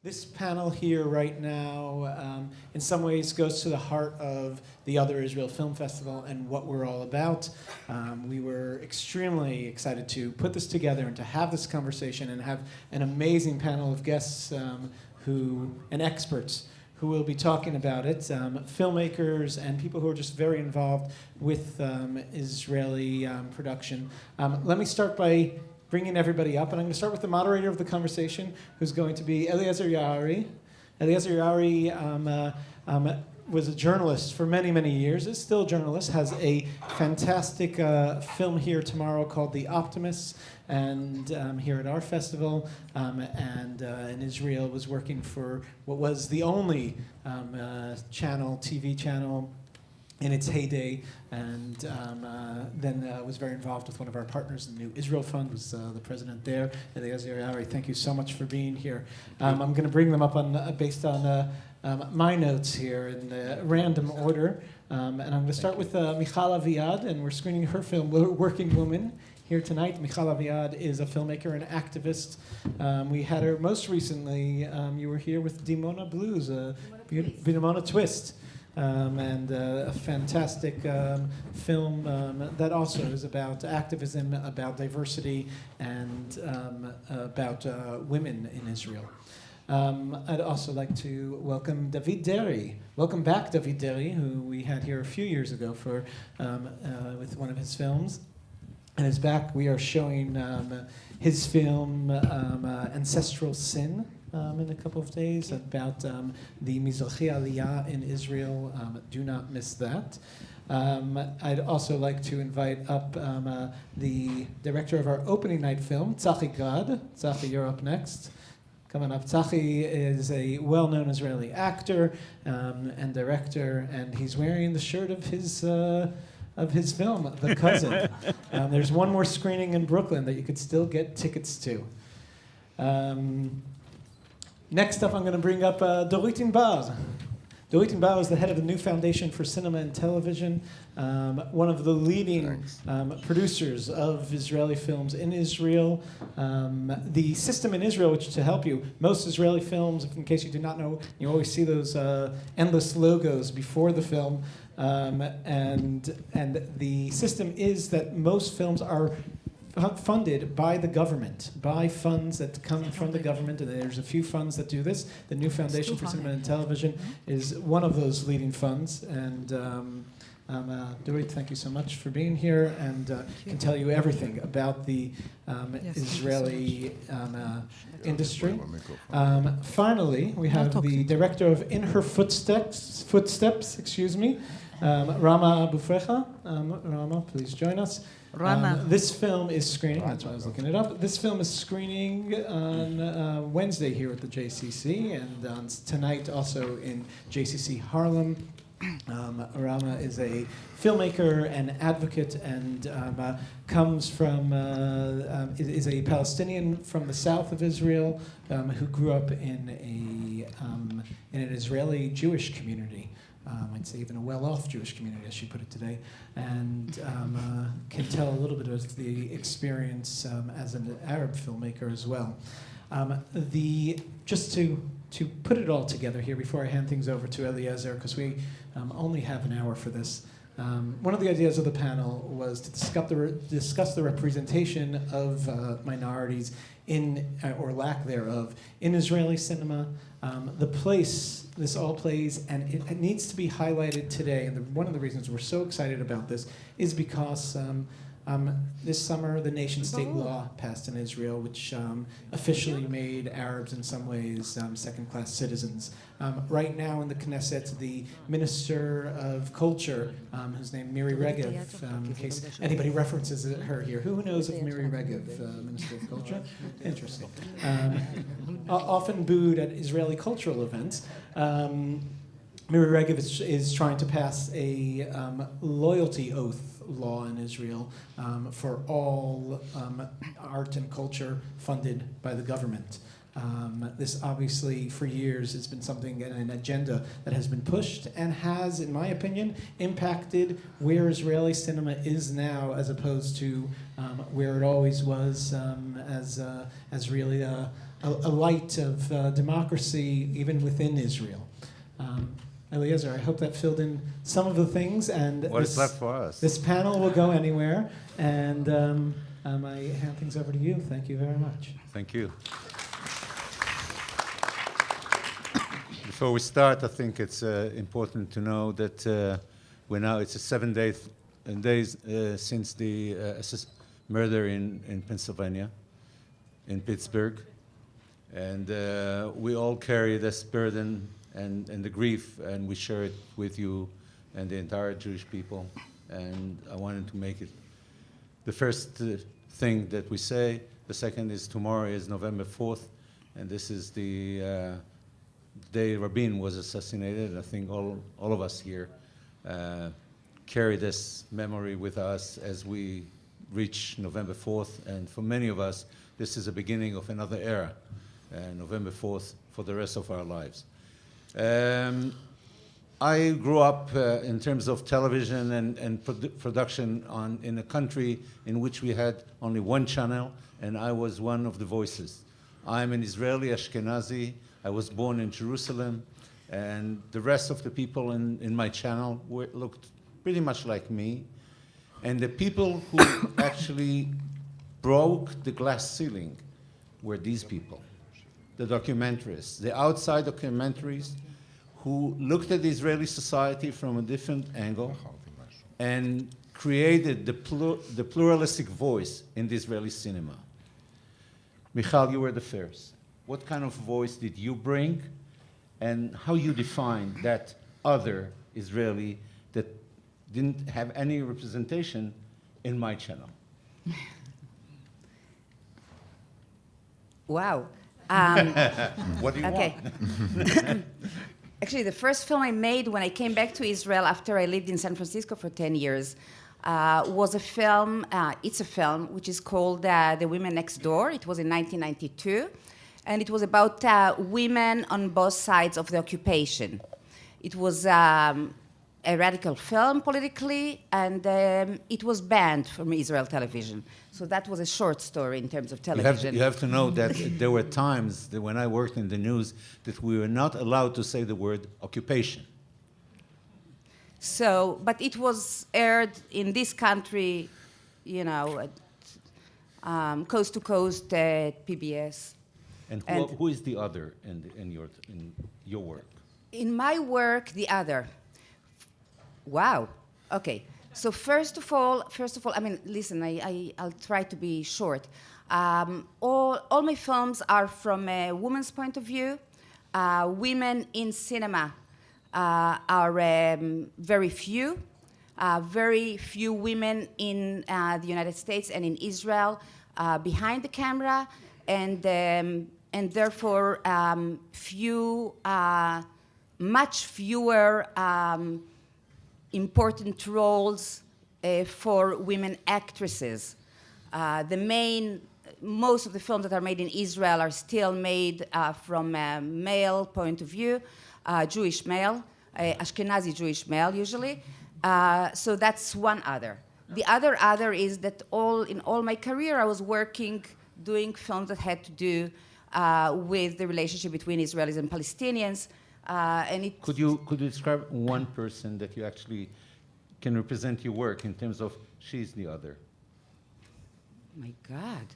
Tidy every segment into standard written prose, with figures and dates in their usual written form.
This panel here right now, in some ways, goes to the heart of the Other Israel Film Festival and what we're all about. We were extremely excited to put this together and to have this conversation and have an amazing panel of guests and experts who will be talking about it, filmmakers and people who are just very involved with Israeli production. Let me start by bringing everybody up, and I'm going to start with the moderator of the conversation, who's going to be Eliezer Yaari. Eliezer Yaari was a journalist for many, many years, is still a journalist, has a fantastic film here tomorrow called The Optimists, and here at our festival, and in Israel was working for what was the only TV channel in its heyday, and then was very involved with one of our partners, the New Israel Fund, was the president there. Eliezer Yaari, thank you so much for being here. I'm going to bring them up based on my notes here in random order, and I'm going to start with Michal Aviad, and we're screening her film, Working Woman, here tonight. Michal Aviad is a filmmaker and activist. We had her most recently, you were here with Dimona Blues, Dimona Twist. And a fantastic film that also is about activism, about diversity, and about women in Israel. I'd also like to welcome Deri. Welcome back, Deri, who we had here a few years ago for with one of his films. And is back. We are showing his film, Ancestral Scene, in a couple of days, about the Mizrahi Aliyah in Israel. Do not miss that. I'd also like to invite up the director of our opening night film, Tzahi Grad. Tzahi, you're up next. Coming up, Tzahi is a well-known Israeli actor and director, and he's wearing the shirt of his film, The Cousin. There's one more screening in Brooklyn that you could still get tickets to. Next up, I'm going to bring up Dorit Inbar. Dorit Inbar is the head of the new Foundation for Cinema and Television, one of the leading producers of Israeli films in Israel. The system in Israel, which to help you, most Israeli films, in case you do not know, you always see those endless logos before the film. And the system is that most films are funded by the government, by funds that come from the government, and there's a few funds that do this. The new Foundation for Cinema and Television is one of those leading funds, and Dorit, thank you so much for being here, and can tell you everything about the Israeli industry. Finally, we have the director of In Her Footsteps, Rana Abu Fraiha. Rana, please join us. This film is screening, that's why I was looking it up. This film is screening on Wednesday here at the JCC, and tonight also in JCC Harlem. Rama is a filmmaker and advocate, and comes from is a Palestinian from the south of Israel who grew up in an Israeli Jewish community. I'd say even a well-off Jewish community, as she put it today, and can tell a little bit of the experience as an Arab filmmaker as well. Just to put it all together here before I hand things over to Eliezer, because we only have an hour for this. One of the ideas of the panel was to discuss the representation of minorities in, or lack thereof, in Israeli cinema, the place this all plays, and it needs to be highlighted today. And one of the reasons we're so excited about this is because this summer the nation-state law passed in Israel, which officially made Arabs in some ways second-class citizens. Right now in the Knesset, the Minister of Culture, who's named Miri Regev, in case anybody references her here. Who knows of Miri Regev, Minister of Culture? Interesting. Often booed at Israeli cultural events. Miri Regev is trying to pass a loyalty oath law in Israel for all art and culture funded by the government. This obviously for years has been something, an agenda that has been pushed and has, in my opinion, impacted where Israeli cinema is now as opposed to where it always was as really a a light of democracy even within Israel. Eliezer, I hope that filled in some of the things. And what is left for us? This panel will go anywhere. And I hand things over to you. Thank you very much. Thank you. Before we start, I think it's important to know that it's 7 days since the murder in Pennsylvania, in Pittsburgh. And we all carry this burden and the grief, and we share it with you and the entire Jewish people. And I wanted to make it the first thing that we say. The second is tomorrow is November 4th, and this is the day Rabin was assassinated. I think all of us here carry this memory with us as we reach November 4th, and for many of us, this is the beginning of another era, November 4th, for the rest of our lives. I grew up in terms of television and production in a country in which we had only one channel, and I was one of the voices. I'm an Israeli Ashkenazi. I was born in Jerusalem, and the rest of the people in my channel looked pretty much like me. And the people who actually broke the glass ceiling were these people, the documentaries, the outside documentaries who looked at the Israeli society from a different angle and created the pluralistic voice in the Israeli cinema. Michal, you were the first. What kind of voice did you bring, and how you define that other Israeli that didn't have any representation in my channel? Wow. What do you want? Actually, the first film I made when I came back to Israel after I lived in San Francisco for 10 years was a film, it's a film, which is called The Women Next Door. It was in 1992, and it was about women on both sides of the occupation. It was a radical film politically, and it was banned from Israel television. So that was a short story in terms of television. You have to know that there were times that when I worked in the news that we were not allowed to say the word occupation. So, but it was aired in this country, you know, coast to coast at PBS. And who is the other in your work? In my work, the other. Wow. Okay. So first of all, I mean, listen, I'll try to be short. All my films are from a woman's point of view. Women in cinema are very few. Very few women in the United States and in Israel behind the camera, and therefore much fewer important roles for women actresses. Most of the films that are made in Israel are still made from a male point of view, Jewish male, Ashkenazi Jewish male usually. So that's one other. The other is that in all my career I was doing films that had to do with the relationship between Israelis and Palestinians. Could you describe one person that you actually can represent your work in terms of she's the other? My God.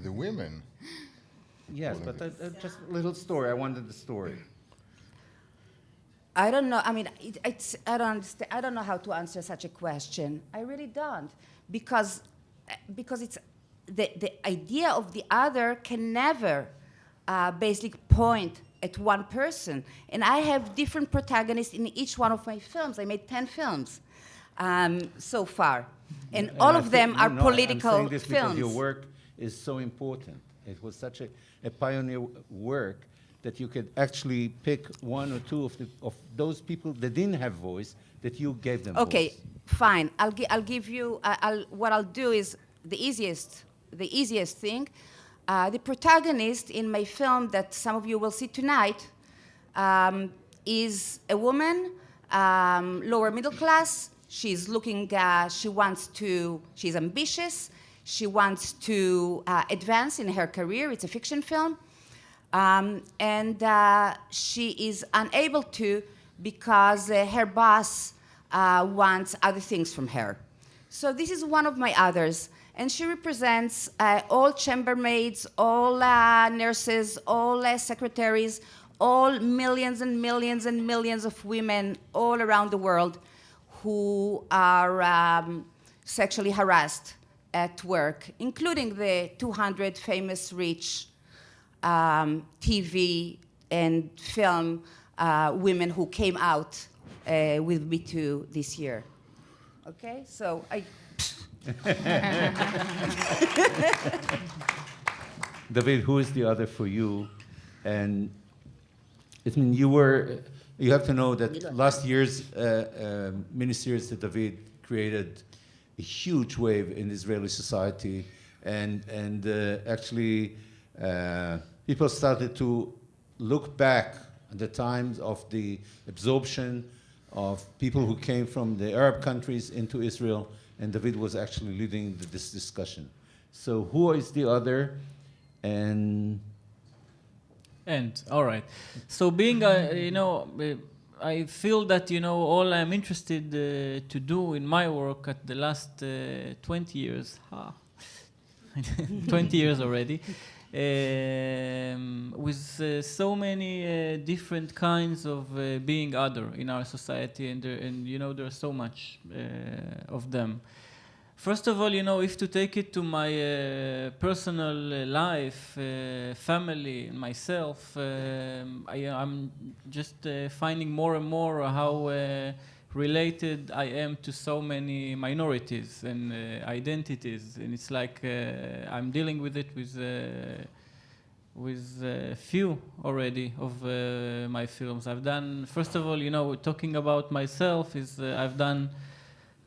The women. Yes, but just a little story. I wanted the story. I don't know. I mean, I don't understand. I don't know how to answer such a question. I really don't, because it's the idea of the other can never basically point at one person. And I have different protagonists in each one of my films. I made 10 films so far, and all of them are political I'm saying this films. Because your work is so important. It was such a pioneer work that you could actually pick one or two of those people that didn't have voice, that you gave them Okay, voice. fine. I'll give you. What I'll do is the easiest thing. The protagonist in my film that some of you will see tonight is a woman, lower middle class. She's looking. She's ambitious. She wants to advance in her career. It's a fiction film. And she is unable to because her boss wants other things from her. So this is one of my others. And she represents all chambermaids, all nurses, all secretaries, all millions and millions and millions of women all around the world who are sexually harassed at work, including the 200 famous rich TV and film women who came out with Me Too this year. Okay, so I... David, who is the other for you? And I mean, you have to know that last year's miniseries that David created a huge wave in Israeli society, and actually people started to look back at the times of the absorption of people who came from the Arab countries into Israel, and David was actually leading this discussion. So who is the other? And all right. So being, I feel that, all I'm interested to do in my work at the last 20 years, 20 years already, with so many different kinds of being other in our society, and there are so much of them. First of all, if to take it to my personal life, family, myself, I'm just finding more and more how related I am to so many minorities and identities, and it's like I'm dealing with it with few already of my films. I've done, first of all, talking about myself is I've done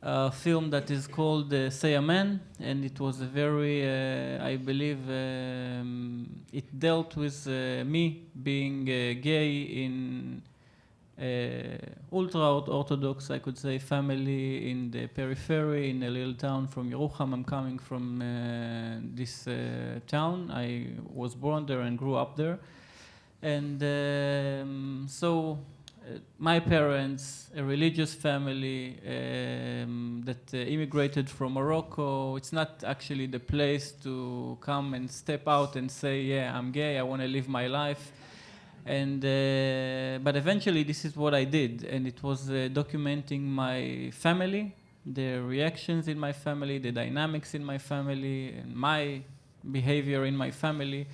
a film that is called Say Amen, and it was a very, I believe, it dealt with me being gay in ultra-Orthodox, I could say, family in the periphery, in a little town from Yerucham. I'm coming from this town. I was born there and grew up there. And my parents, a religious family that immigrated from Morocco. It's not actually the place to come and step out and say, yeah, I'm gay, I want to live my life. And but eventually this is what I did, and it was documenting my family, the reactions in my family, the dynamics in my family, and my behavior in my family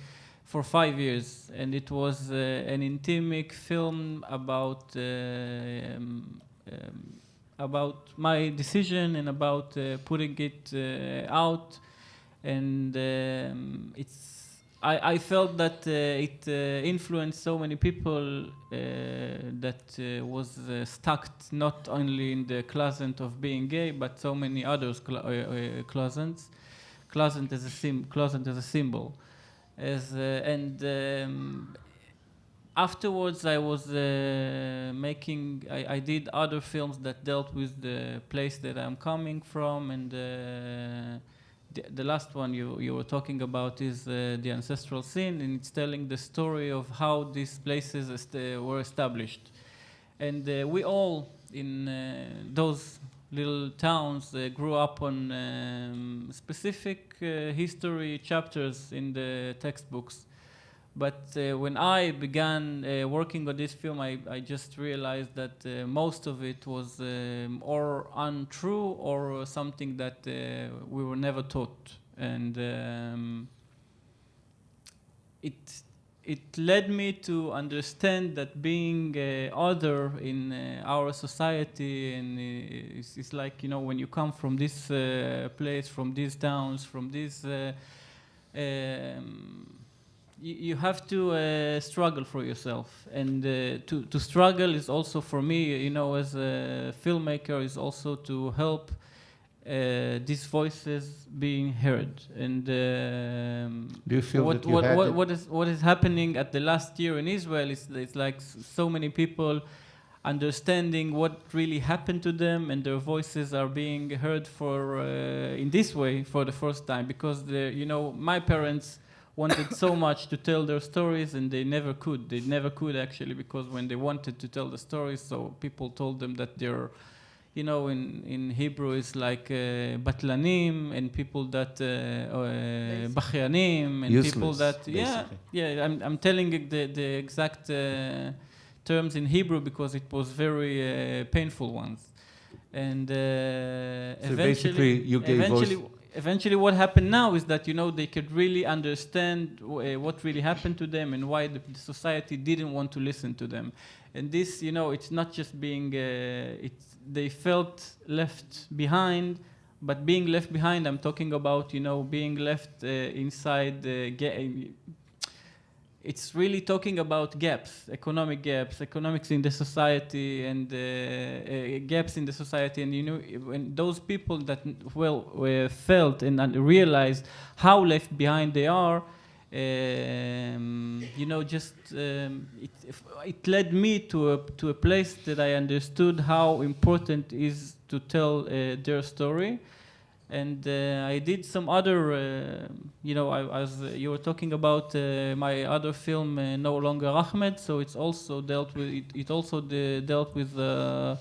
for 5 years. And it was an intimate film about my decision and about putting it out. And I felt that it influenced so many people that was stuck not only in the closet of being gay, but so many others closets as a symbol. Afterwards, I was I did other films that dealt with the place that I'm coming from, and the last one you were talking about is the Ancestral Scene, and it's telling the story of how these places were established. And we all in those little towns grew up on specific history chapters in the textbooks. But when I began working on this film, I just realized that most of it was or untrue or something that we were never taught. And it led me to understand that being other in our society, and it's like, when you come from this place, from these towns, from this, you have to struggle for yourself. And to struggle is also, for me, as a filmmaker, is also to help these voices being heard. And do you feel what is happening at the last year in Israel is it's like so many people understanding what really happened to them, and their voices are being heard for in this way for the first time, because my parents wanted so much to tell their stories, and they never could actually, because when they wanted to tell the stories, so people told them that they're, in Hebrew it's like batlanim, and people that bachyanim, and Useless, people that basically. I'm telling the exact terms in Hebrew because it was very painful ones, and So basically you gave eventually what happened now is that they could really understand what really happened to them, and why the society didn't want to listen to them. And this, it's not just being they felt left behind, but being left behind, I'm talking about being left inside it's really talking about gaps, economics in the society, and gaps in the society. And when those people that felt and realized how left behind they are, it led me to a place that I understood how important it is to tell their story. And I did some other, as you were talking about my other film, No Longer Ahmed. So it's also dealt with. It also dealt with the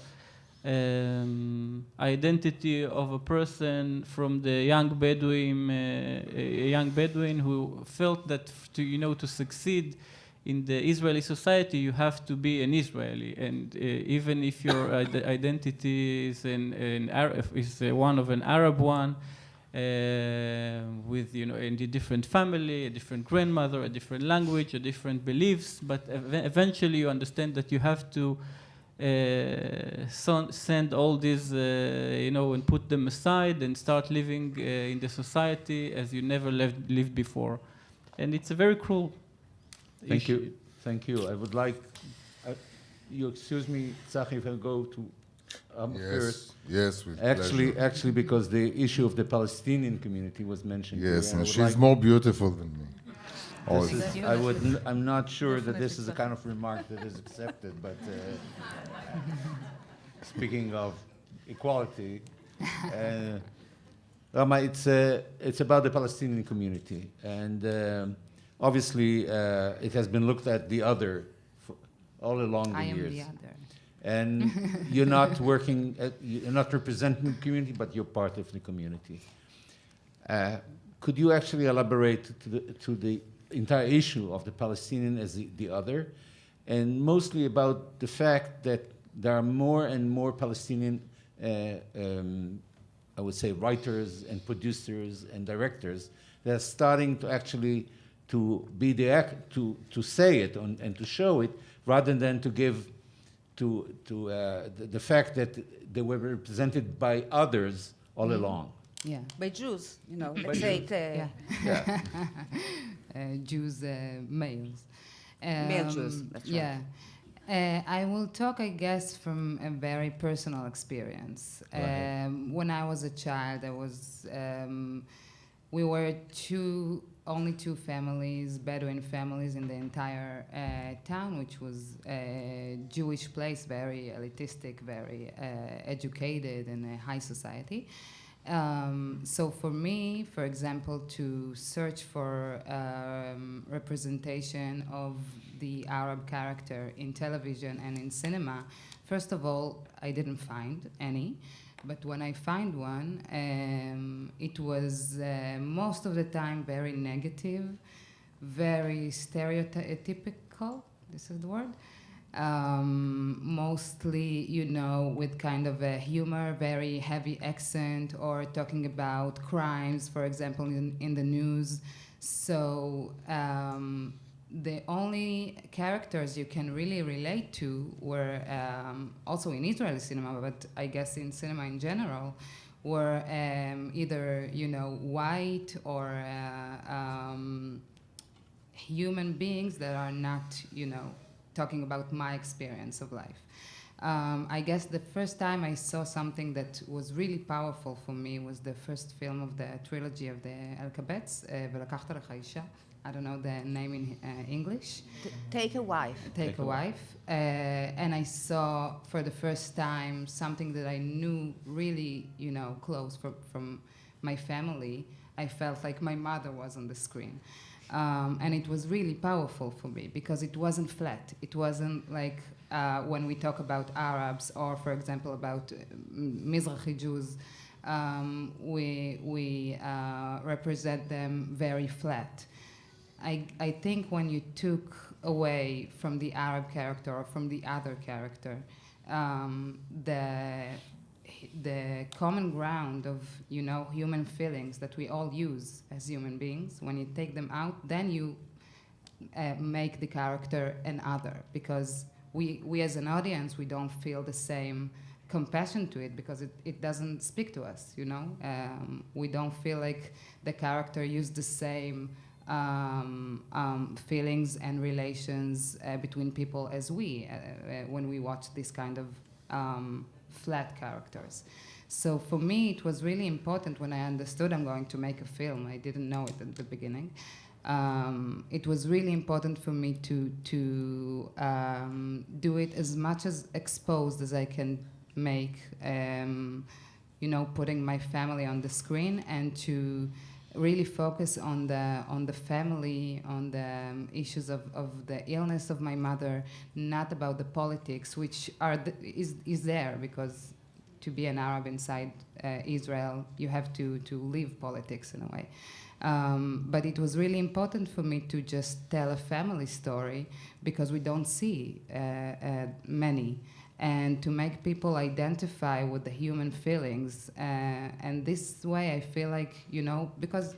identity of a person from the young Bedouin, a young Bedouin who felt that to succeed in the Israeli society, you have to be an Israeli, and even if your identity is one of an Arab one, with in a different family, a different grandmother, a different language, a different beliefs, but eventually you understand that you have to send all these, and put them aside and start living in the society as you never lived before, and it's a very cruel. Thank you. I would like, you excuse me, Tzahi, if I go to first. Yes, with pleasure. Actually, because the issue of the Palestinian community was mentioned. Yes, here, and she's more beautiful than me. I'm not sure that this is the kind of remark that is accepted, but speaking of equality, Rama, it's about the Palestinian community, and obviously it has been looked at the other all along the years. I am the other. And you're not working, you're not representing the community, but you're part of the community. Could you actually elaborate to the entire issue of the Palestinian as the other, and mostly about the fact that there are more and more Palestinian, I would say, writers and producers and directors that are starting to actually be to say it and to show it, rather than to give the fact that they were represented by others all along. Yeah, by Jews, let's say it. Jews, males. Male Jews, that's right. Yeah. I will talk, I guess, from a very personal experience. When I was a child, we were only two families, Bedouin families in the entire town, which was a Jewish place, very elitistic, very educated, and a high society. So for me, for example, to search for representation of the Arab character in television and in cinema, first of all, I didn't find any. But when I find one, it was most of the time very negative, very stereotypical, this is the word, mostly, with kind of a humor, very heavy accent, or talking about crimes, for example, in the news. So the only characters you can really relate to were, also in Israeli cinema, but I guess in cinema in general, were either, white or human beings that are not, talking about my experience of life. I guess the first time I saw something that was really powerful for me was the first film of the trilogy of the Al-Kabetz, ולקחת לך אישה, I don't know the name in English. Take a wife. Take a Wife. And I saw for the first time something that I knew really, close from my family. I felt like my mother was on the screen. And it was really powerful for me because it wasn't flat. It wasn't like when we talk about Arabs or, for example, about Mizrahi Jews, we represent them very flat. I think when you took away from the Arab character or from the other character the common ground of human feelings that we all use as human beings, when you take them out, then you make the character an other, because we as an audience, we don't feel the same compassion to it because it doesn't speak to us, we don't feel like the character used the same feelings and relations between people as we when we watch this kind of flat characters. So for me, it was really important when I understood I'm going to make a film. I didn't know it at the beginning. It was really important for me to do it as much as exposed as I can make, putting my family on the screen, and to really focus on the family, on the issues of the illness of my mother, not about the politics, which is there, because to be an Arab inside Israel, you have to live politics in a way. But it was really important for me to just tell a family story, because we don't see many, and to make people identify with the human feelings. And this way I feel like, because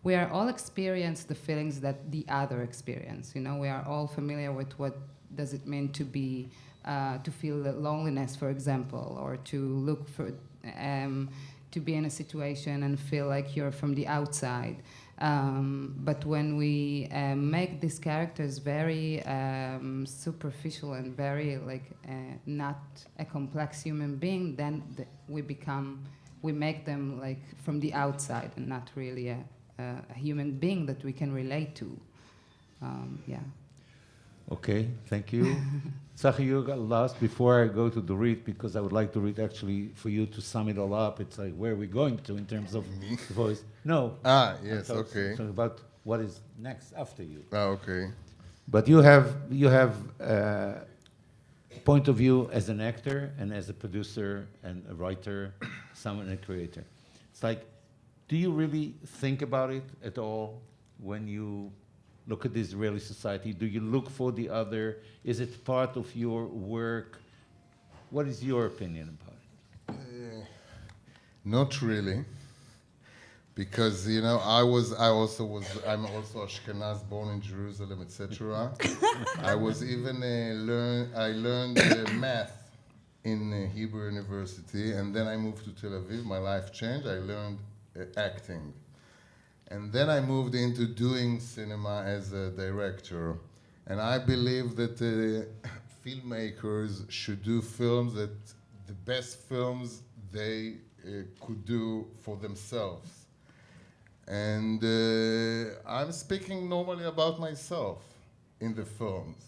we are all experience the feelings that the other experience. We are all familiar with what does it mean to be, to feel loneliness, for example, or to look for, to be in a situation and feel like you're from the outside. But when we make these characters very superficial and very not a complex human being, then we make them like from the outside and not really a human being that we can relate to. Yeah. Okay, thank you. Tzahi, you got lost before I go to Dorit, because I would like Dorit actually for you to sum it all up. It's like, where are we going to in terms of Me? voice? No. Yes, okay. So about what is next after you. Okay. But you have a point of view as an actor and as a producer and a writer, someone and a creator. It's like, do you really think about it at all when you look at the Israeli society? Do you look for the other? Is it part of your work? What is your opinion about it? Not really, because I'm also Ashkenaz, born in Jerusalem, etc. I was even I learned math in Hebrew University, and then I moved to Tel Aviv. My life changed. I learned acting. And then I moved into doing cinema as a director. And I believe that filmmakers should do films that the best films they could do for themselves. And I'm speaking normally about myself in the films.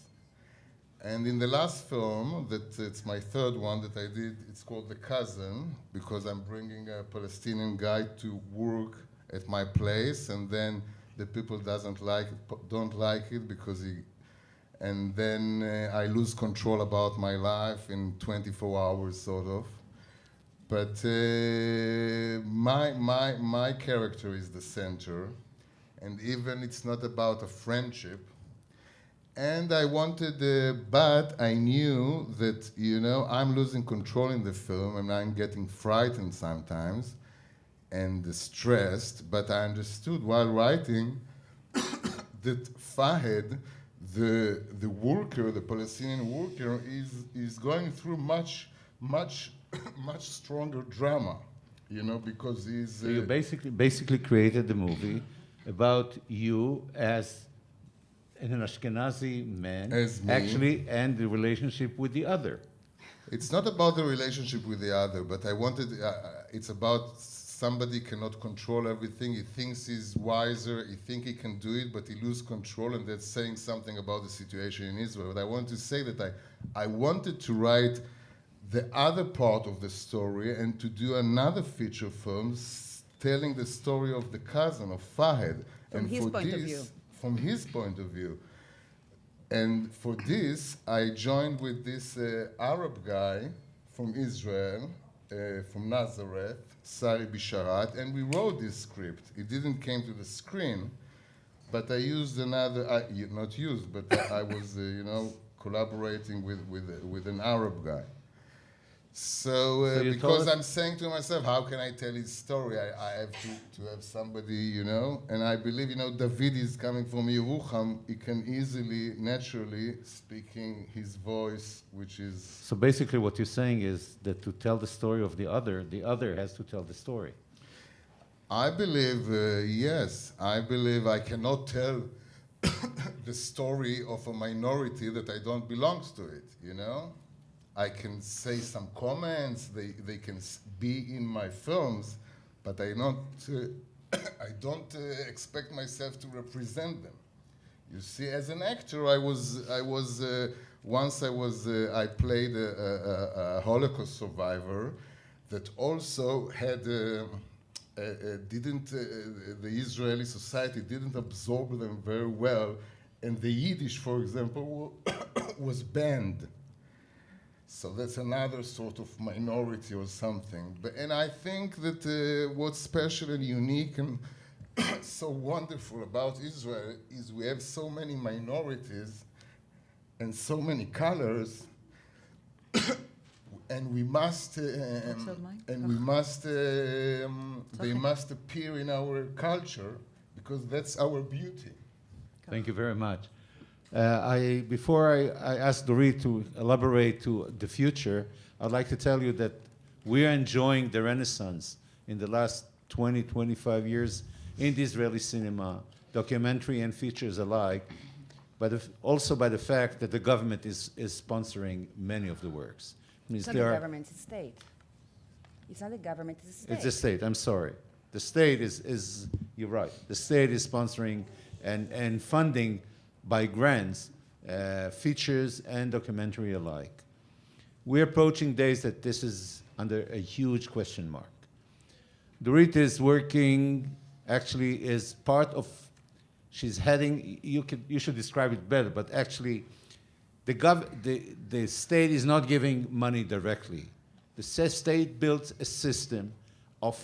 And in the last film, it's my third one that I did, it's called The Cousin, because I'm bringing a Palestinian guy to work at my place, and then the people don't like it because and then I lose control about my life in 24 hours, sort of. But my character is the center, and even it's not about a friendship. And I wanted, but I knew that, I'm losing control in the film, and I'm getting frightened sometimes and stressed, but I understood while writing that Fahed, the worker, the Palestinian worker, is going through much stronger drama, because he's... So you basically created the movie about you as an Ashkenazi man, As me. actually, and the relationship with the other. It's not about the relationship with the other, but I wanted, it's about somebody cannot control everything. He thinks he's wiser, he thinks he can do it, but he loses control, and that's saying something about the situation in Israel. But I want to say that I wanted to write the other part of the story and to do another feature film telling the story of the cousin of Fahed. From his point of view. From his point of view. And for this, I joined with this Arab guy from Israel, from Nazareth, Sari Bisharat, and we wrote this script. It didn't came to the screen, but I used another, not used, but I was, collaborating with an Arab guy. So because I'm saying to myself, how can I tell his story? I have to have somebody, and I believe, David is coming from Yerucham. He can easily, naturally, speaking his voice, which is... So basically what you're saying is that to tell the story of the other has to tell the story. I believe, yes. I believe I cannot tell the story of a minority that I don't belong to it, I can say some comments, they can be in my films, but I don't expect myself to represent them. You see, as an actor, I played a Holocaust survivor that also had, the Israeli society didn't absorb them very well, and the Yiddish, for example, was banned. So that's another sort of minority or something. And I think that what's special and unique and so wonderful about Israel is we have so many minorities and so many colors, and we must, they must appear in our culture because that's our beauty. Thank you very much. Before I ask Dorit to elaborate to the future, I'd like to tell you that we are enjoying the renaissance in the last 20, 25 years in the Israeli cinema, documentary and features alike, but also by the fact that the government is sponsoring many of the works. It's not the government, it's the state. It's not the government, it's the state. It's the state, I'm sorry. The state is you're right, the state is sponsoring and funding by grants, features and documentary alike. We're approaching days that this is under a huge question mark. Dorit is working, actually is part of, she's heading, you should describe it better, but actually the state is not giving money directly. The state built a system of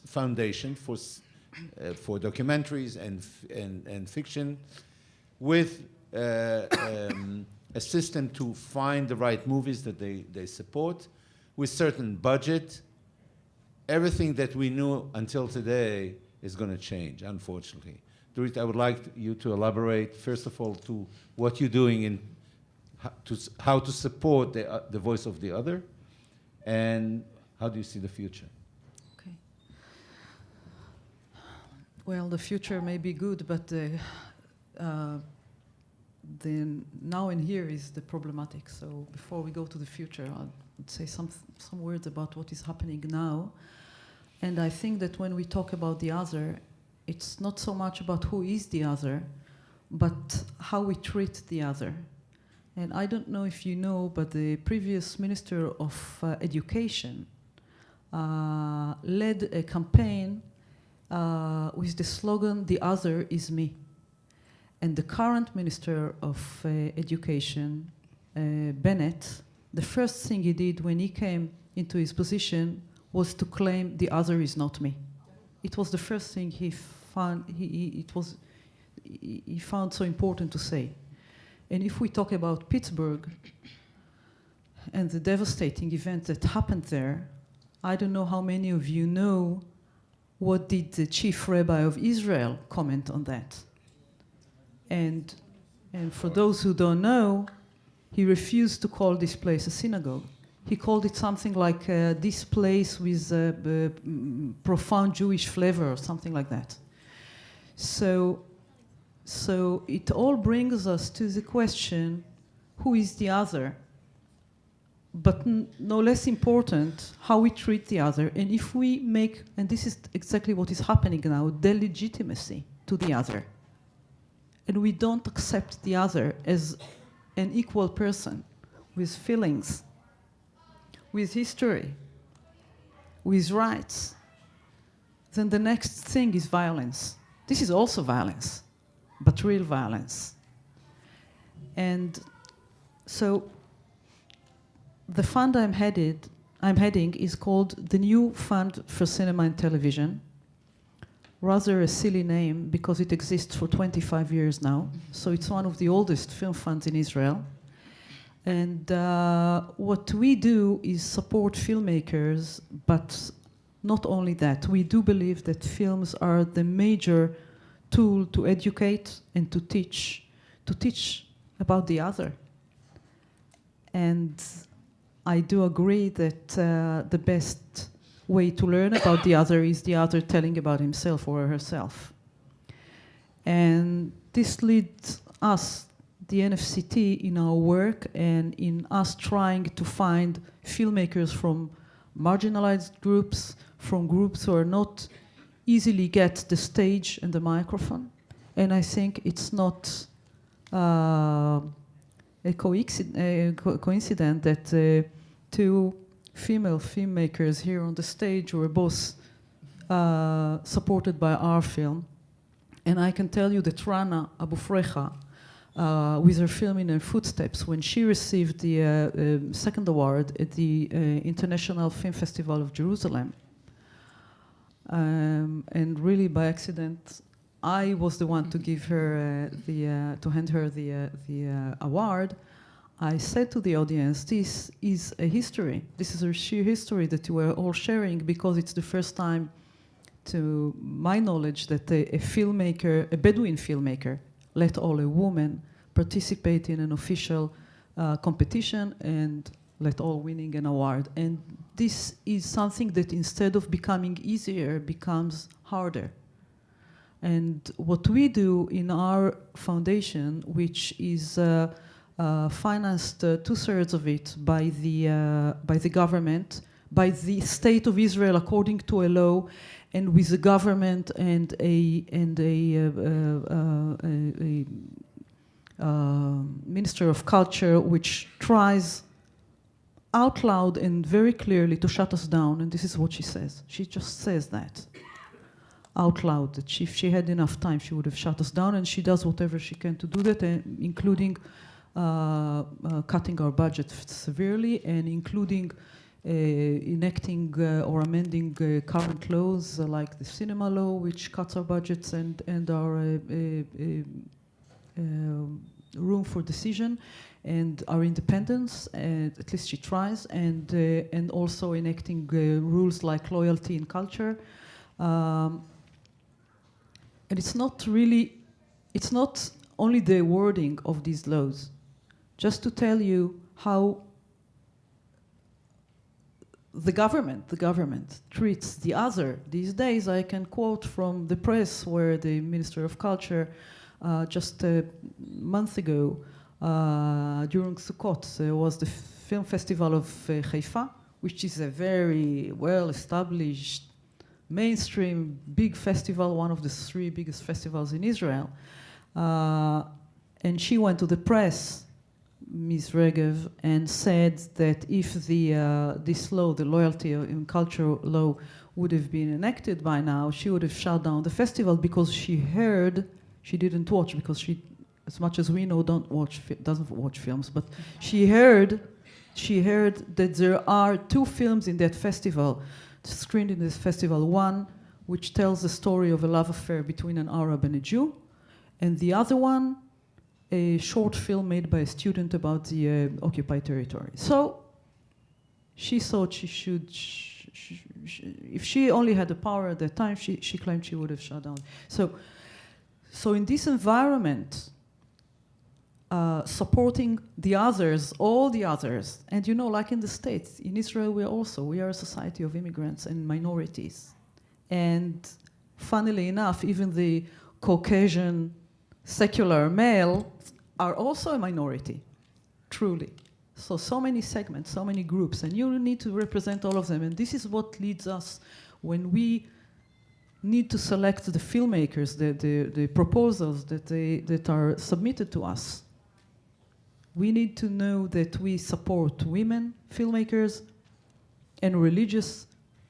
foundation for documentaries and fiction, with a system to find the right movies that they support, with certain budget. Everything that we knew until today is going to change, unfortunately. Dorit, I would like you to elaborate, first of all, to what you're doing in how to support the voice of the other, and how do you see the future? Okay. Well, the future may be good, but the now and here is the problematic. So before we go to the future, I'll say some words about what is happening now. And I think that when we talk about the other, it's not so much about who is the other, but how we treat the other. And I don't know if you know, but the previous Minister of Education led a campaign with the slogan, "The other is me." And the current Minister of Education, Bennett, the first thing he did when he came into his position was to claim the other is not me. It was the first thing he found, he found so important to say. And if we talk about Pittsburgh and the devastating event that happened there, I don't know how many of you know what did the chief rabbi of Israel comment on that. And for those who don't know, he refused to call this place a synagogue. He called it something like this place with profound Jewish flavor or something like that. So it all brings us to the question, who is the other? but no less important, how we treat the other. And if we make, and this is exactly what is happening now, delegitimacy to the other. And we don't accept the other as an equal person with feelings, with history, with rights, then the next thing is violence. This is also violence, but real violence. And so the fund I'm heading is called the New Fund for Cinema and Television. Rather a silly name because it exists for 25 years now. So it's one of the oldest film funds in Israel. And what we do is support filmmakers, but not only that. We do believe that films are the major tool to educate and to teach about the other. And I do agree that the best way to learn about the other is the other telling about himself or herself. And this leads us, the NFCT, in our work and in us trying to find filmmakers from marginalized groups, from groups who are not easily get the stage and the microphone. And I think it's not a coincidence that two female filmmakers here on the stage were both supported by our film. And I can tell you that Rana Abu Fraiha, with her film In Her Footsteps, when she received the second award at the International Film Festival of Jerusalem, and really by accident, I was the one to give her to hand her the award. I said to the audience, this is a history. This is a sheer history that you are all sharing, because it's the first time, to my knowledge, that a filmmaker, a Bedouin filmmaker, let all a woman participate in an official competition and let all winning an award. And this is something that instead of becoming easier, becomes harder. And what we do in our foundation, which is financed 2/3 of it by the government, by the state of Israel according to a law, and with the government and a Minister of Culture, which tries out loud and very clearly to shut us down. And this is what she says. She just says that out loud, that if she had enough time, she would have shut us down, and she does whatever she can to do that, including cutting our budget severely, and including enacting or amending current laws like the cinema law, which cuts our budgets and our room for decision and our independence. And at least she tries, and also enacting rules like loyalty in culture. And it's not only the wording of these laws. Just to tell you how the government treats the other these days, I can quote from the press where the Minister of Culture just a month ago during Sukkot was the film festival of Haifa, which is a very well-established, mainstream, big festival, one of the 3 biggest festivals in Israel. And she went to the press, Ms. Regev, and said that if this law, the loyalty in culture law, would have been enacted by now, she would have shut down the festival, because she didn't watch, because she, as much as we know, doesn't watch films, but she heard that there are 2 films in that festival, screened in this festival. One which tells the story of a love affair between an Arab and a Jew, and the other one, a short film made by a student about the occupied territory. So she thought she should, if she only had the power at that time, she claimed she would have shut down. So in this environment, supporting the others, all the others, and like in the States, in Israel we are a society of immigrants and minorities. And funnily enough, even the Caucasian secular male are also a minority, truly. So many segments, so many groups, and you need to represent all of them. And this is what leads us when we need to select the filmmakers, the proposals that are submitted to us. We need to know that we support women filmmakers and religious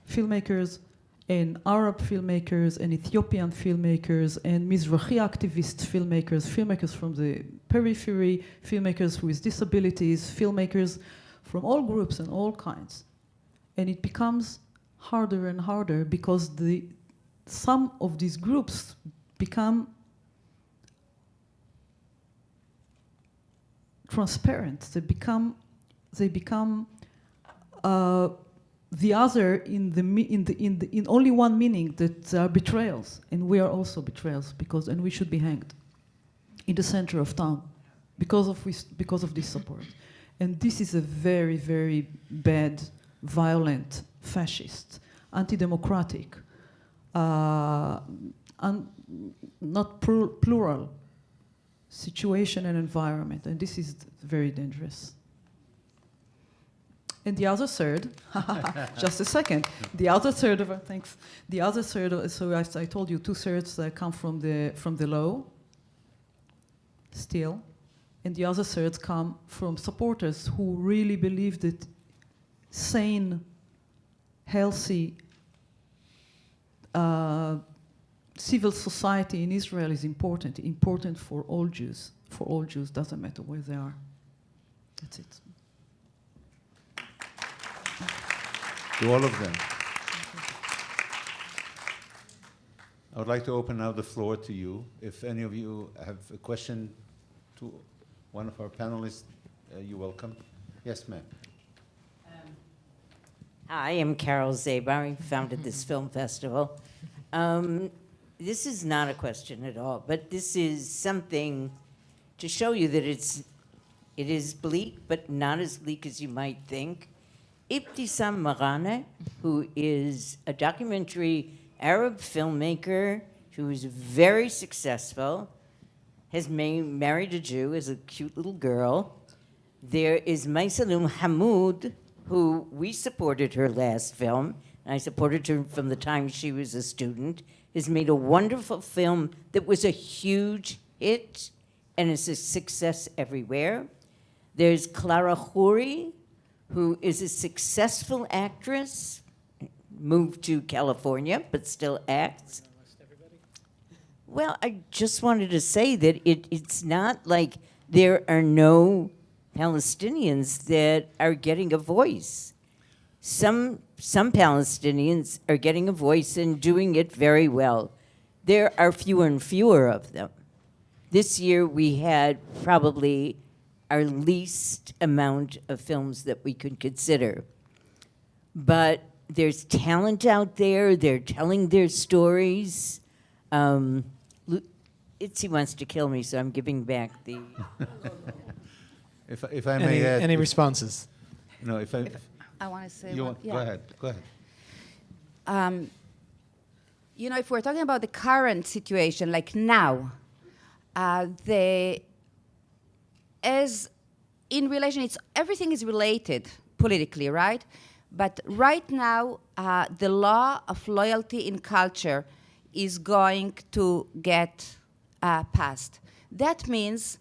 filmmakers and Arab filmmakers and Ethiopian filmmakers and Mizrahi activist filmmakers, filmmakers from the periphery, filmmakers with disabilities, filmmakers from all groups and all kinds. And it becomes harder and harder because some of these groups become transparent. They become the other in only one meaning, that are betrayals, and we are also betrayals and we should be hanged in the center of town because of this support. And this is a very, very bad, violent, fascist, anti-democratic, not plural situation and environment, and this is very dangerous. And the other third, just a second, the other third of thanks. The other third, so as I told you, 2/3 come from the law, still, and the other third come from supporters who really believe that sane, healthy civil society in Israel is important for all Jews. For all Jews, doesn't matter where they are. That's it. To all of them. I would like to open now the floor to you. If any of you have a question to one of our panelists, you're welcome. Yes, ma'am. Hi, I'm Carol Zabar. I founded this film festival. This is not a question at all, but this is something to show you that it is bleak, but not as bleak as you might think. Ibtisam Marane, who is a documentary Arab filmmaker who is very successful, has married a Jew as a cute little girl. There is Maisalum Hamoud, who we supported her last film, and I supported her from the time she was a student, has made a wonderful film that was a huge hit and is a success everywhere. There's Clara Khoury, who is a successful actress, moved to California, but still acts. Well, I just wanted to say that it's not like there are no Palestinians that are getting a voice. Some Palestinians are getting a voice and doing it very well. There are fewer and fewer of them. This year we had probably our least amount of films that we could consider. But there's talent out there, they're telling their stories. Itzi wants to kill me, so I'm giving back the... If I may add... Any responses? No, if I... I want to say You one. want, Go ahead. You know, if we're talking about the current situation, like now, as in relation, everything is related politically, right? But right now, the law of loyalty in culture is going to get passed. That means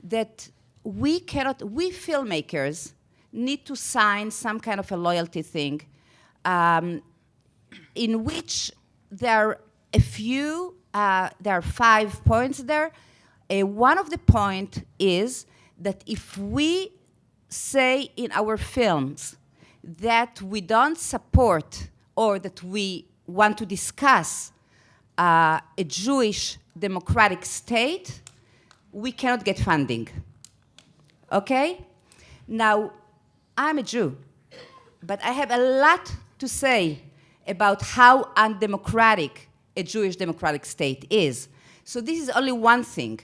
that we filmmakers need to sign some kind of a loyalty thing in which there are there are 5 points there. One of the points is that if we say in our films that we don't support or that we want to discuss a Jewish democratic state, we cannot get funding. Okay? Now, I'm a Jew, but I have a lot to say about how undemocratic a Jewish democratic state is. So this is only one thing.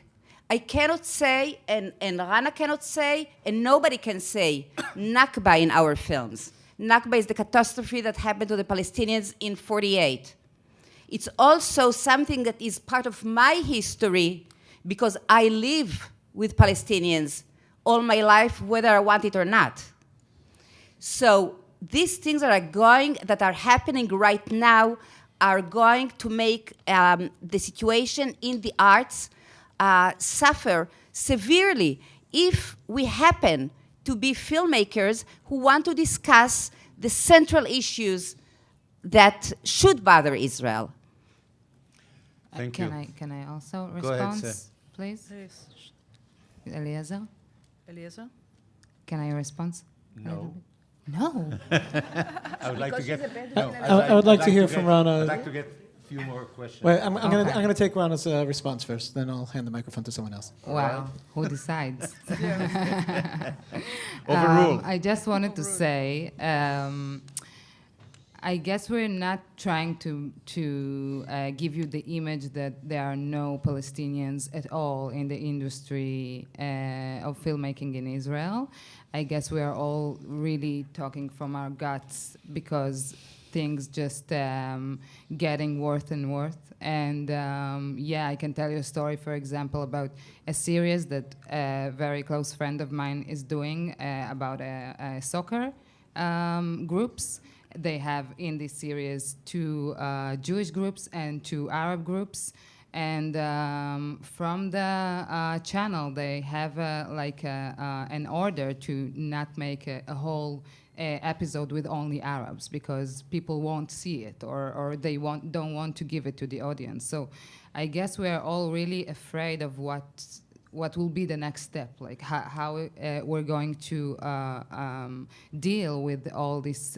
I cannot say, and Rana cannot say, and nobody can say Nakba in our films. Nakba is the catastrophe that happened to the Palestinians in '48. It's also something that is part of my history because I live with Palestinians all my life, whether I want it or not. So these things that are happening right now are going to make the situation in the arts suffer severely if we happen to be filmmakers who want to discuss the central issues that should bother Israel. Thank you. Can I also Go ahead, respond, sir. please? Yes. Eliezer, Eliezer? can I respond? No. No. I would like to get. I would like to hear from Rana. I'd like to get a few more questions. Wait, I'm Okay. gonna take Rana's response first, then I'll hand the microphone to someone else. Wow. Who decides? Overruled. I just wanted to say, I guess we're not trying to give you the image that there are no Palestinians at all in the industry of filmmaking in Israel. I guess we are all really talking from our guts because things just getting worse and worse. And yeah, I can tell you a story, for example, about a series that a very close friend of mine is doing about soccer groups. They have in this series 2 Jewish groups and 2 Arab groups. And from the channel, they have an order to not make a whole episode with only Arabs because people won't see it or they don't want to give it to the audience. So I guess we are all really afraid of what will be the next step, like how we're going to deal with all this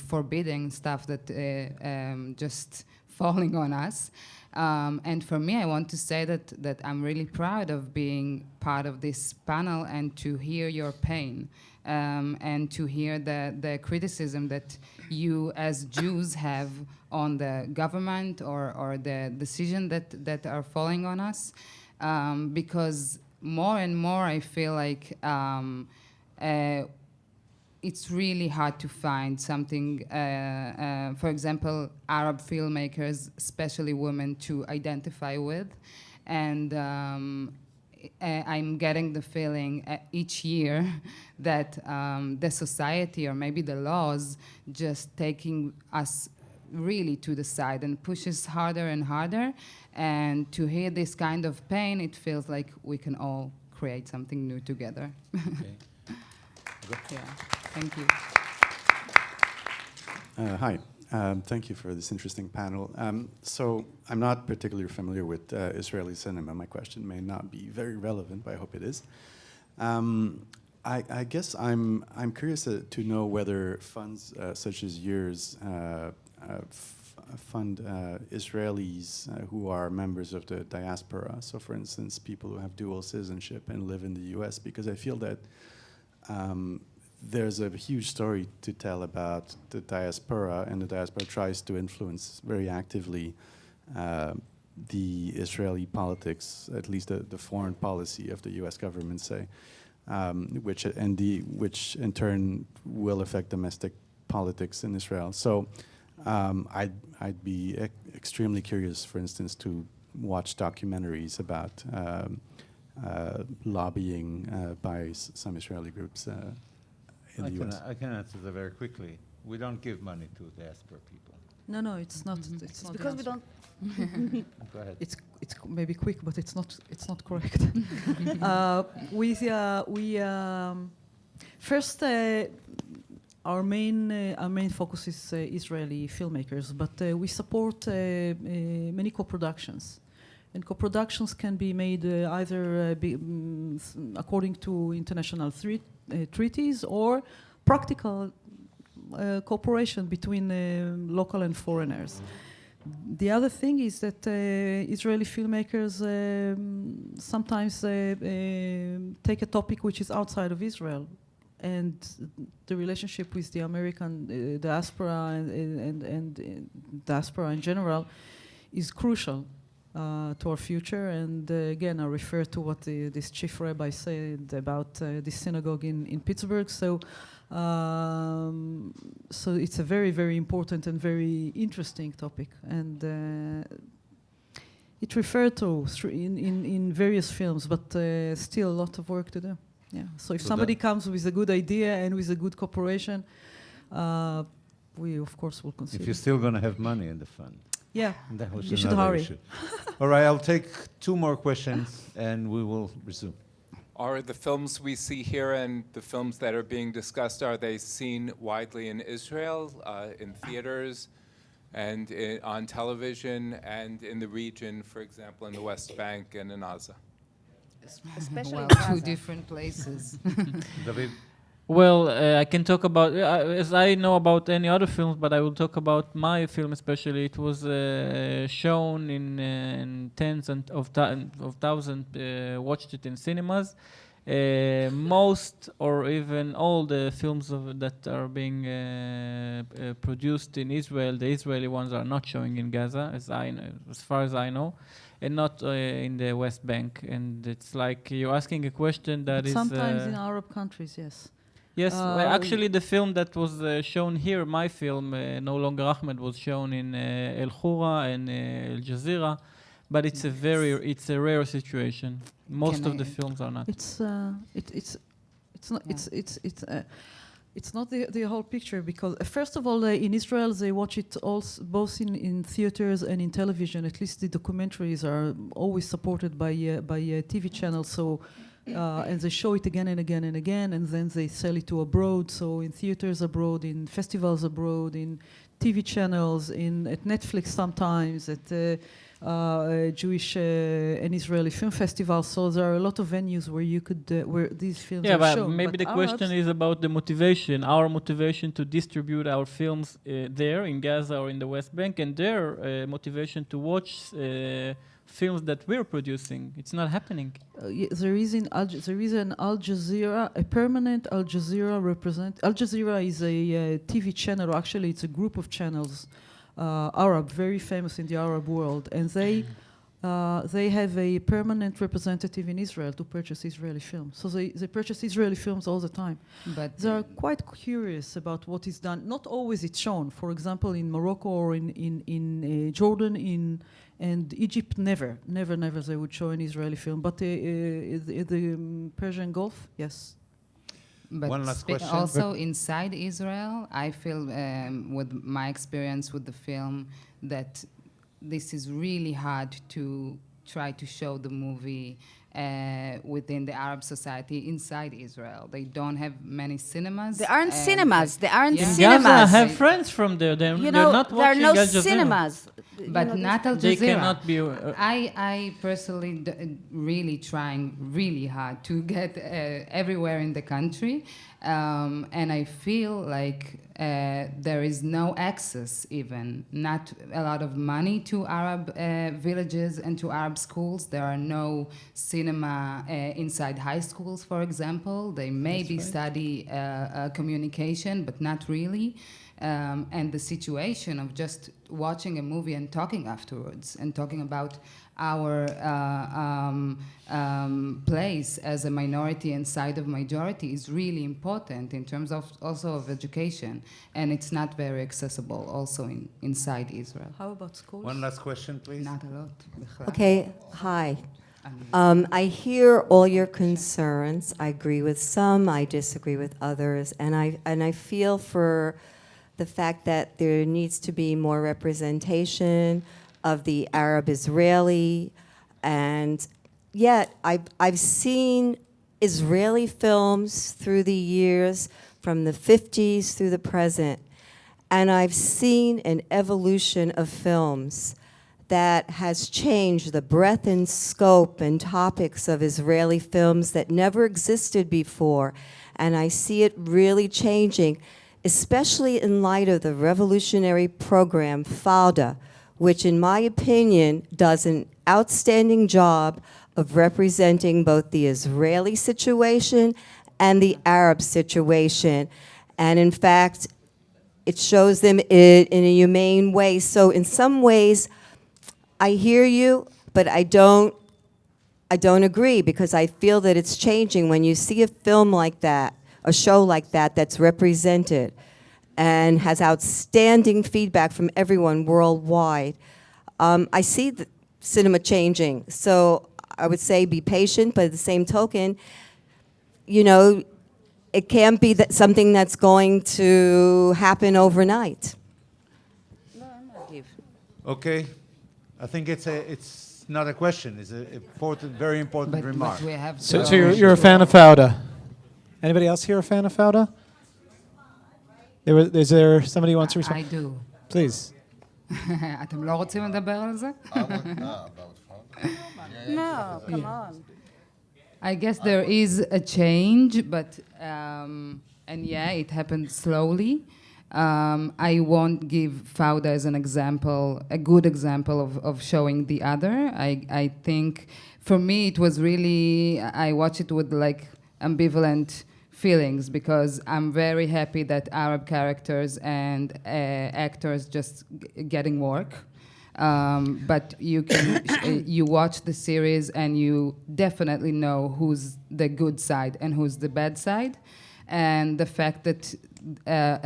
forbidding stuff that just falling on us. And for me, I want to say that I'm really proud of being part of this panel and to hear your pain and to hear the criticism that you as Jews have on the government or the decision that are falling on us. Because more and more I feel like it's really hard to find something, for example, Arab filmmakers, especially women, to identify with. And I'm getting the feeling each year that the society or maybe the laws just taking us really to the side and pushes harder and harder. And to hear this kind of pain, it feels like we can all create something new together. Okay. Yeah, thank you. Hi, thank you for this interesting panel. So I'm not particularly familiar with Israeli cinema. My question may not be very relevant, but I hope it is. I guess I'm curious to know whether funds such as yours fund Israelis who are members of the diaspora. So for instance, people who have dual citizenship and live in the US, because I feel that there's a huge story to tell about the diaspora, and the diaspora tries to influence very actively the Israeli politics, at least the foreign policy of the US government, say, which in turn will affect domestic politics in Israel. So I'd be extremely curious, for instance, to watch documentaries about lobbying by some Israeli groups in the US. I can answer that very quickly. We don't give money to diaspora people. No, it's not. It's not Because the we answer. don't. Go ahead. It's maybe quick, but it's not correct. First, our main focus is Israeli filmmakers, but we support many co-productions, and co-productions can be made either according to international treaties or practical cooperation between local and foreigners. The other thing is that Israeli filmmakers sometimes take a topic which is outside of Israel, and the relationship with the American diaspora and diaspora in general is crucial to our future. And again, I refer to what this chief rabbi said about this synagogue in Pittsburgh. So it's a very, very important and very interesting topic, and it referred to in various films, but still a lot of work to do. Yeah. So if So somebody that- comes with a good idea and with a good cooperation, we of course will consider. If you're still going to have money in the fund. Yeah. That was You should another hurry. issue. All right, I'll take 2 more questions and we will resume. Are the films we see here and the films that are being discussed, are they seen widely in Israel, in theaters, and on television, and in the region, for example, in the West Bank and in Gaza? Especially Well, in two Gaza. different places. David? Well, I can talk about, as I know about any other films, but I will talk about my film especially. It was shown in tens of thousands, watched it in cinemas. Most or even all the films that are being produced in Israel, the Israeli ones are not showing in Gaza, as far as I know, and not in the West Bank. And it's like you're asking a question that But is... sometimes in Arab countries, yes. Yes, well, Uh, actually the film that was shown here, my film, No Longer Ahmed, was shown in El Khura and Al Jazeera, but it's a rare situation. Most Can of the I- films are not. It's not it's not the whole picture because first of all in Israel they watch it also both in theaters and in television. At least the documentaries are always supported by TV channels. So and they show it again and again and again, and then they sell it to abroad. So in theaters abroad, in festivals abroad, in TV channels, at Netflix sometimes, at Jewish and Israeli film festivals. So there are a lot of venues where you could where these films Yeah, are but shown. maybe the question is about the motivation, our motivation to distribute our films there in Gaza or in the West Bank, and their motivation to watch films that we're producing. It's not happening. There is an Al Jazeera, a permanent Al Jazeera represent. Al Jazeera is a TV channel. Actually, it's a group of channels, Arab, very famous in the Arab world, and they have a permanent representative in Israel to purchase Israeli films. So they purchase Israeli films all the time. But They are quite curious about what is done. Not always it's shown. For example, in Morocco or in Jordan, and Egypt, never they would show an Israeli film. But the Persian Gulf, yes. But One last question. also inside Israel, I feel with my experience with the film that this is really hard to try to show the movie within the Arab society inside Israel. They don't have many cinemas. There aren't and cinemas. There aren't Yeah. In cinemas. Gaza, I have friends from there. They're You they're know, not there are watching no Al Jazeera. cinemas. But You know, not Al They Jazeera. cannot be... I personally really trying really hard to get everywhere in the country, and I feel like there is no access, even not a lot of money to Arab villages and to Arab schools. There are no cinema inside high schools, for example. They maybe study communication, but not really. And the situation of just watching a movie and talking afterwards and talking about our place as a minority inside of majority is really important in terms of also of education, and it's not very accessible also inside Israel. How about schools? One last question, please. Not a lot. Okay, hi. I hear all your concerns. I agree with some, I disagree with others, and I feel for the fact that there needs to be more representation of the Arab-Israeli, and yet I've seen Israeli films through the years, from the 50s through the present, and I've seen an evolution of films that has changed the breadth and scope and topics of Israeli films that never existed before, and I see it really changing, especially in light of the revolutionary program, FALDA, which in my opinion does an outstanding job of representing both the Israeli situation and the Arab situation. And in fact, it shows them in a humane way. So in some ways, I hear you, but I don't agree, because I feel that it's changing when you see a film like that, a show like that that's represented and has outstanding feedback from everyone worldwide. I see the cinema changing, so I would say be patient, but at the same token, you know, it can't be that something that's going to happen overnight. Okay, I think it's not a question. It's an important, very important remark. But we have So, to- so you're a fan of Fauda. Anybody else here a fan of Fauda? Is there somebody who wants to I respond? do. Please. אתם לא רוצים לדבר על זה? No, come on. I guess there is a change, but and yeah, it happened slowly. I won't give Fauda as an example, a good example of showing the other. I think for me it was really, I watched it with like ambivalent feelings because I'm very happy that Arab characters and actors just getting work. But you can you watch the series and you definitely know who's the good side and who's the bad side, and the fact that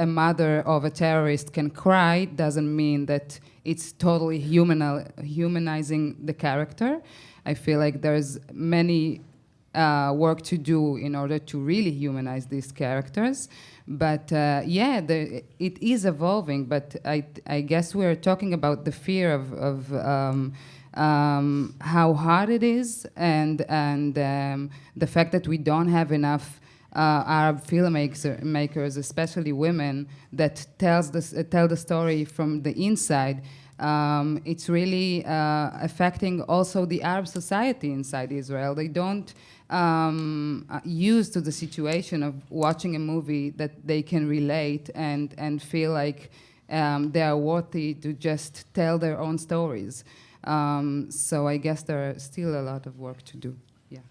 a mother of a terrorist can cry doesn't mean that it's totally humanizing the character. I feel like there's many work to do in order to really humanize these characters. But yeah, it is evolving. But I guess we're talking about the fear of how hard it is, and the fact that we don't have enough Arab filmmakers, especially women, that tell the story from the inside. It's really affecting also the Arab society inside Israel. They don't used to the situation of watching a movie that they can relate and feel like they are worthy to just tell their own stories. So I guess there are still a lot of work to do. Yeah.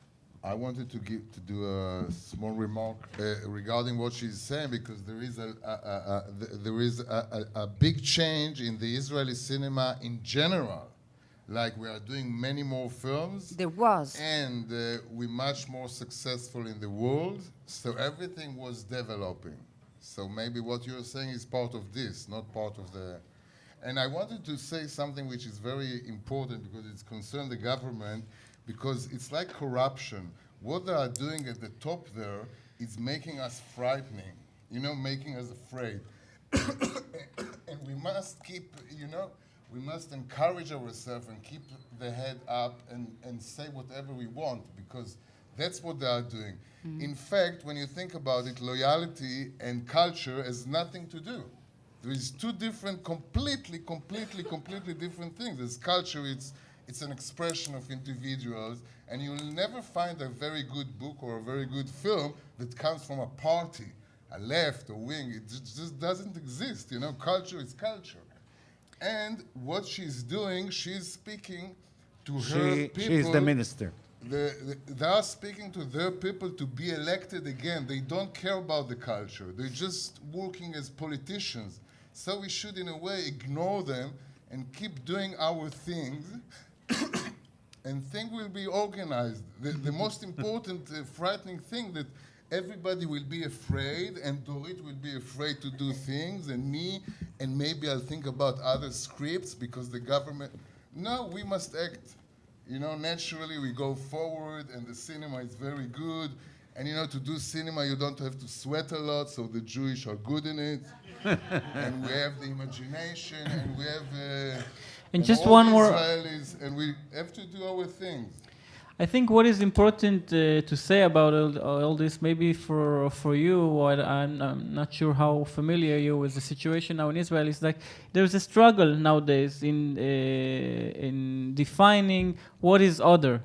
I wanted to do a small remark regarding what she's saying, because there is a big change in the Israeli cinema in general. Like, we are doing many more films. There was. And we're much more successful in the world. So everything was developing. So maybe what you're saying is part of this, not part of the... And I wanted to say something which is very important because it's concerned the government, because it's like corruption. What they are doing at the top there is making us frightening, you know, making us afraid. And we must keep, you know, we must encourage ourselves and keep the head up and say whatever we want, because that's what they are doing. Mm-hmm. In fact, when you think about it, loyalty and culture has nothing to do. There is two different, completely different things. There's culture, it's an expression of individuals, and you'll never find a very good book or a very good film that comes from a party, a left, a wing. It just doesn't exist, you know. Culture is culture. And what she's doing, she's speaking to her people. She's the minister. They are speaking to their people to be elected again. They don't care about the culture. They're just working as politicians. So we should, in a way, ignore them and keep doing our things, and things will be organized. The most important, frightening thing that everybody will be afraid, and Dorit will be afraid to do things, and me, and maybe I'll think about other scripts because the government... No, we must act. You know, naturally we go forward, and the cinema is very good. And you know, to do cinema, you don't have to sweat a lot, so the Jewish are good in it. And we have the imagination, and we have... and just all one the more... Israelis, and we have to do our things. I think what is important to say about all this, maybe for you, what I'm not sure how familiar you with the situation now in Israel, is like there's a struggle nowadays in defining what is other.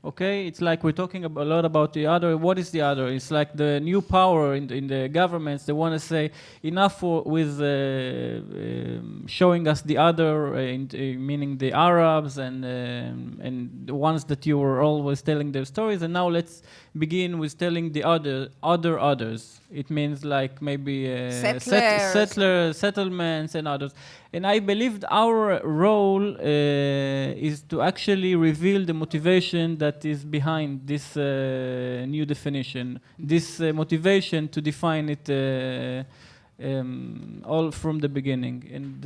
Okay, it's like we're talking a lot about the other. What is the other? It's like the new power in the governments. They want to say enough with showing us the other, meaning the Arabs and the ones that you were always telling their stories. And now let's begin with telling the others. It means like maybe settlements and others. And I believe our role is to actually reveal the motivation that is behind this new definition, this motivation to define it all from the beginning. And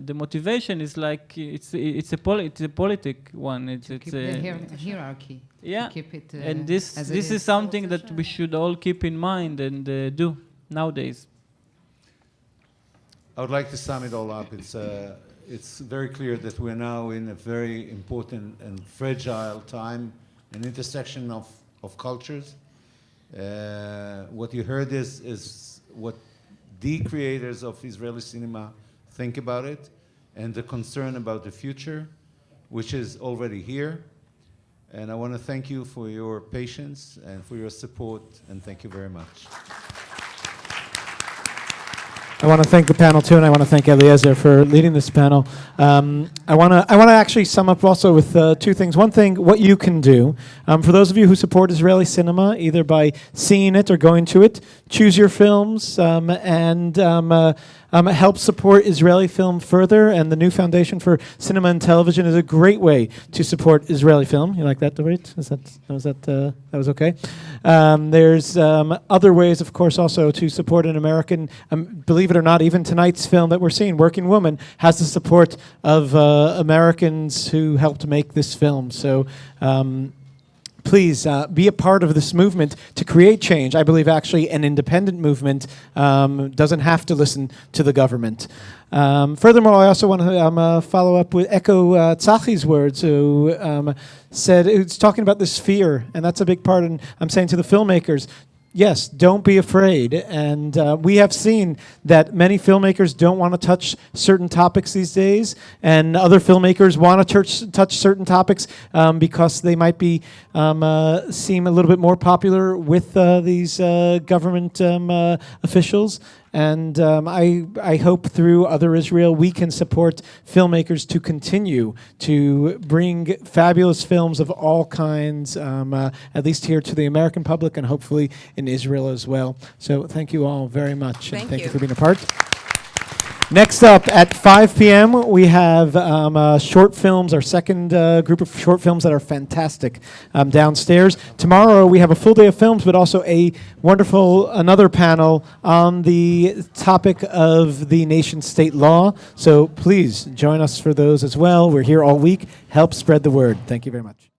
the motivation is like it's a politic one. It's keep a the hierarchy. yeah, Keep it, and this as it is something that we should all keep in mind and do nowadays. I would like to sum it all up. It's very clear that we're now in a very important and fragile time, an intersection of cultures. What you heard is what the creators of Israeli cinema think about it, and the concern about the future, which is already here. And I want to thank you for your patience and for your support, and thank you very much. I want to thank the panel too, and I want to thank Eliezer for leading this panel. I want to actually sum up also with two things. One thing, what you can do. For those of you who support Israeli cinema, either by seeing it or going to it, choose your films and help support Israeli film further. And the new Foundation for Cinema and Television is a great way to support Israeli film. You like that, Dorit? That was okay? There's other ways, of course, also to support an American. Believe it or not, even tonight's film that we're seeing, Working Woman, has the support of Americans who helped make this film. So please be a part of this movement to create change. I believe actually an independent movement doesn't have to listen to the government. Furthermore, I also want to follow up with echo Tzahi's words, who said, it's talking about this fear, and that's a big part, and I'm saying to the filmmakers, yes, don't be afraid. And we have seen that many filmmakers don't want to touch certain topics these days, and other filmmakers want to touch certain topics because they might be seem a little bit more popular with these government officials. And I hope through Other Israel we can support filmmakers to continue to bring fabulous films of all kinds, at least here to the American public and hopefully in Israel as well. So thank you all very much. And thank you for being a part. Next up at 5 p.m. we have short films, our second group of short films that are fantastic downstairs. Tomorrow we have a full day of films, but also another panel on the topic of the nation-state law. So please join us for those as well. We're here all week. Help spread the word. Thank you very much.